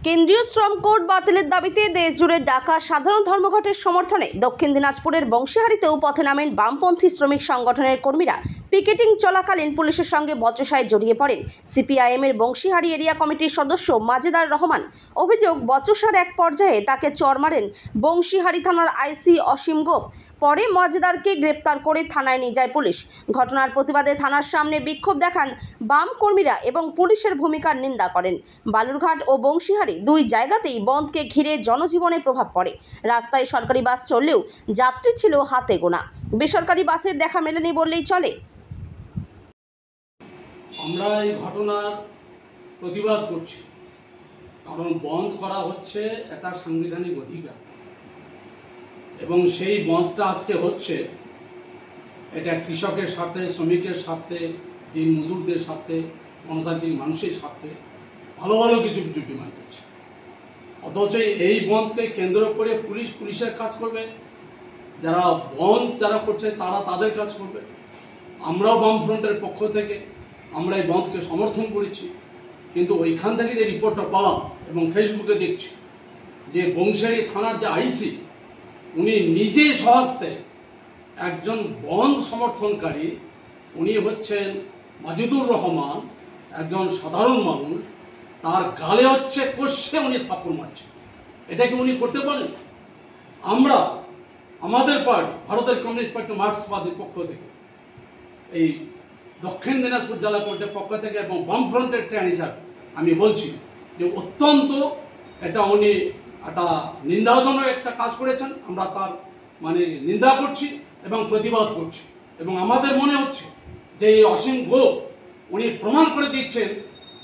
কেন্দ্রীয় শ্রম কোড বাতিলের দাবিতে দেশজুড়ে ডাকা সাধারণ ধর্মঘটের সমর্থনে দক্ষিণ দিনাজপুরের বংশীহারিতেও পথে নামেন বামপন্থী শ্রমিক সংগঠনের কর্মীরা। পিকেটিং চলাকালীন পুলিশের সঙ্গে বচসায় জড়িয়ে পড়েন সিপিআইএমের বংশীহারি এরিয়া কমিটির সদস্য মাজেদার রহমান। অভিযোগ, বচসার এক পর্যায়ে তাকে চড় মারেন বংশীহারি থানার আইসি অসীম গোপ। পরে মাজেদারকে গ্রেপ্তার করে থানায় নিয়ে যায় পুলিশ। ঘটনার প্রতিবাদে থানার সামনে বিক্ষোভ দেখান বাম কর্মীরা এবং পুলিশের ভূমিকার নিন্দা করেন। বালুরঘাট ও বংশীহারি দুই জায়গাতেই বন্ধকে ঘিরে জনজীবনে প্রভাব পড়ে। রাস্তায় সরকারি বাস চললেও যাত্রী ছিল হাতে গোনা। বেসরকারি বাসের দেখা মেলেনি বললেই চলে। আমরা এই ঘটনার প্রতিবাদ করছি, কারণ বন্ধ করা হচ্ছে একটা সাংবিধানিক অধিকার এবং সেই বন্ধটা আজকে হচ্ছে এটা কৃষকের স্বার্থে, শ্রমিকের স্বার্থে, দিন মজুরদের স্বার্থে, গণতান্ত্রিক মানুষের স্বার্থে ভালো ভালো কিছু ডিমান্ড করছে। অথচ এই বন্ধকে কেন্দ্র করে পুলিশের কাজ করবে, যারা যারা করছে তারা তাদের কাজ করবে। আমরাও বামফ্রন্টের পক্ষ থেকে আমরা এই বন্ধকে সমর্থন করেছি, কিন্তু ওইখান থেকে যে রিপোর্টটা পেলাম এবং ফেসবুকে দেখছি যে বংশীহারি থানার যে আইসি উনি নিজে স্বহস্তে একজন বন্ধ সমর্থনকারী, উনি হচ্ছেন মাজেদুর রহমান, একজন সাধারণ মানুষ, তার গালে হচ্ছে কষে উনি থাপ্পড় মারছে। এটা কি উনি করতে পারেন? আমরা আমাদের পার্টি ভারতের কমিউনিস্ট পার্টি মার্ক্সবাদীর পক্ষ থেকে, এই দক্ষিণ দিনাজপুর জেলা কমিটির পক্ষ থেকে এবং বামফ্রন্টের চেয়ার হিসাবে আমি বলছি যে অত্যন্ত এটা উনি একটা নিন্দাজনক একটা কাজ করেছেন। আমরা তার নিন্দা করছি এবং প্রতিবাদ করছি, এবং আমাদের মনে হচ্ছে যে এই অসীম গোপ উনি প্রমাণ করে দিচ্ছেন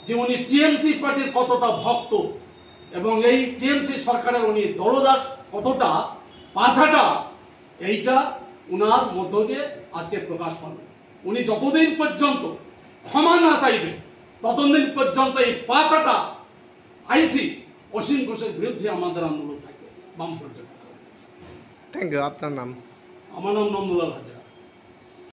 যে উনি টিএমসি পার্টির কতটা ভক্ত এবং এই টিএমসি সরকারের উনি দলদাস কতটা পাছাটা, এইটা উনার মধ্য দিয়ে আজকে প্রকাশ পাবে। উনি যতদিন পর্যন্ত ক্ষমা না চাইবে ততদিন পর্যন্ত এই পাছাটা আইসি অসীম ঘোষের বিরুদ্ধে আমাদের আন্দোলন থাকবে বামফ্রন্টের। Thank you. আপনার নাম? আমার নাম নন্দলাল হাজার।